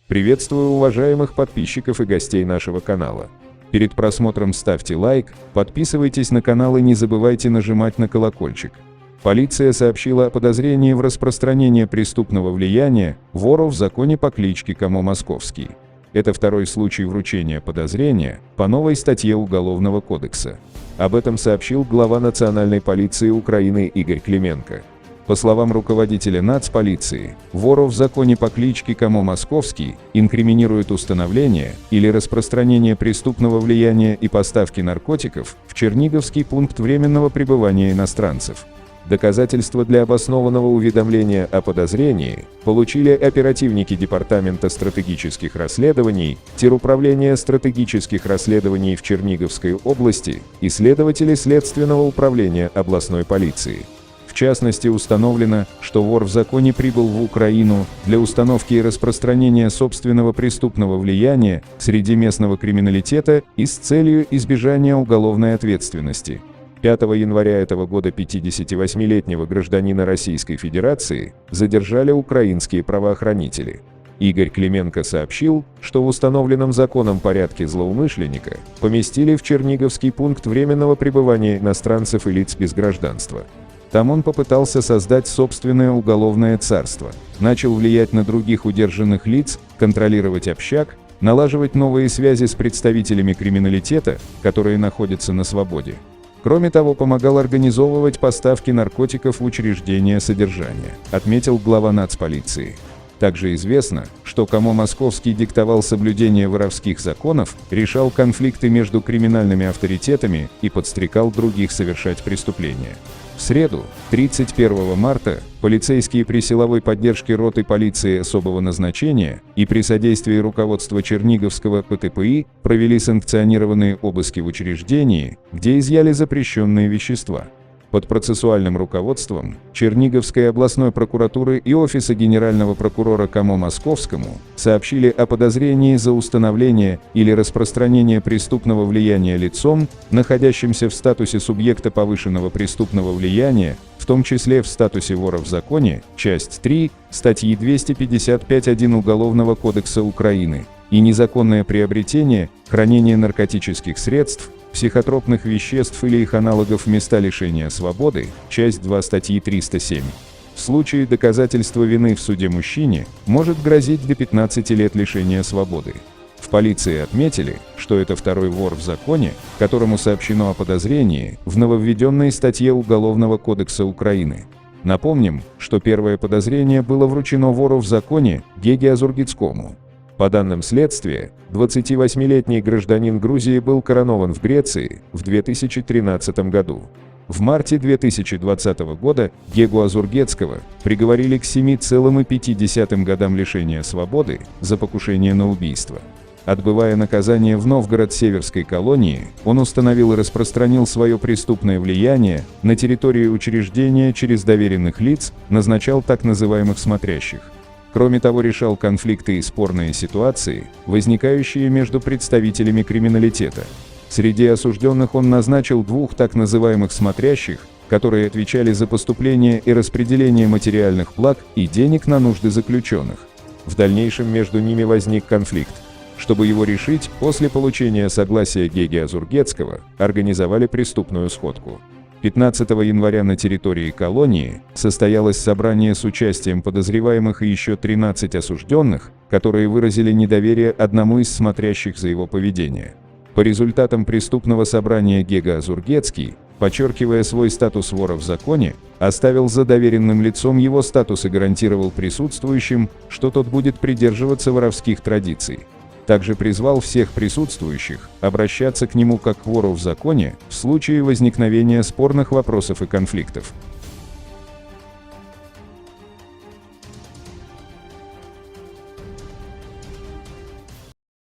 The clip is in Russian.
Приветствую уважаемых подписчиков и гостей нашего канала. Перед просмотром ставьте лайк, подписывайтесь на канал и не забывайте нажимать на колокольчик. Полиция сообщила о подозрении в распространении преступного влияния вору в законе по кличке Камо Московский. Это второй случай вручения подозрения по новой статье Уголовного кодекса. Об этом сообщил глава Национальной полиции Украины Игорь Клименко. По словам руководителя нацполиции, вору в законе по кличке Камо Московский инкриминирует установление или распространение преступного влияния и поставки наркотиков в Черниговский пункт временного пребывания иностранцев. Доказательства для обоснованного уведомления о подозрении получили оперативники Департамента стратегических расследований, Теруправления стратегических расследований в Черниговской области и следователи Следственного управления областной полиции. В частности, установлено, что вор в законе прибыл в Украину для установки и распространения собственного преступного влияния среди местного криминалитета и с целью избежания уголовной ответственности. 5 января этого года 58-летнего гражданина Российской Федерации задержали украинские правоохранители. Игорь Клименко сообщил, что в установленном законом порядке злоумышленника поместили в Черниговский пункт временного пребывания иностранцев и лиц без гражданства. Там он попытался создать собственное уголовное царство, начал влиять на других удержанных лиц, контролировать общак, налаживать новые связи с представителями криминалитета, которые находятся на свободе. Кроме того, помогал организовывать поставки наркотиков в учреждения содержания, отметил глава нацполиции. Также известно, что Камо Московский диктовал соблюдение воровских законов, решал конфликты между криминальными авторитетами и подстрекал других совершать преступления. В среду, 31 марта, полицейские при силовой поддержке роты полиции особого назначения и при содействии руководства Черниговского ПТПИ провели санкционированные обыски в учреждении, где изъяли запрещенные вещества. Под процессуальным руководством Черниговской областной прокуратуры и Офиса генерального прокурора Камо Московскому сообщили о подозрении за установление или распространение преступного влияния лицом, находящимся в статусе субъекта повышенного преступного влияния, в том числе в статусе вора в законе, часть 3, статьи 255.1 Уголовного кодекса Украины, и незаконное приобретение, хранение наркотических средств, психотропных веществ или их аналогов в места лишения свободы, часть 2 статьи 307. В случае доказательства вины в суде мужчине может грозить до 15 лет лишения свободы. В полиции отметили, что это второй вор в законе, которому сообщено о подозрении в нововведенной статье Уголовного кодекса Украины. Напомним, что первое подозрение было вручено вору в законе Геге Азургицкому. По данным следствия, 28-летний гражданин Грузии был коронован в Греции в 2013 году. В марте 2020 года Гегу Азургецкого приговорили к 7,5 годам лишения свободы за покушение на убийство. Отбывая наказание в Новгород-Северской колонии, он установил и распространил свое преступное влияние на территории учреждения через доверенных лиц, назначал так называемых смотрящих. Кроме того, решал конфликты и спорные ситуации, возникающие между представителями криминалитета. Среди осужденных он назначил 2 так называемых смотрящих, которые отвечали за поступление и распределение материальных благ и денег на нужды заключенных. В дальнейшем между ними возник конфликт. Чтобы его решить, после получения согласия Геги Азургецкого организовали преступную сходку. 15 января на территории колонии состоялось собрание с участием подозреваемых и еще 13 осужденных, которые выразили недоверие одному из смотрящих за его поведение. По результатам преступного собрания Гега Азургецкий, подчеркивая свой статус вора в законе, оставил за доверенным лицом его статус и гарантировал присутствующим, что тот будет придерживаться воровских традиций. Также призвал всех присутствующих обращаться к нему как к вору в законе в случае возникновения спорных вопросов и конфликтов.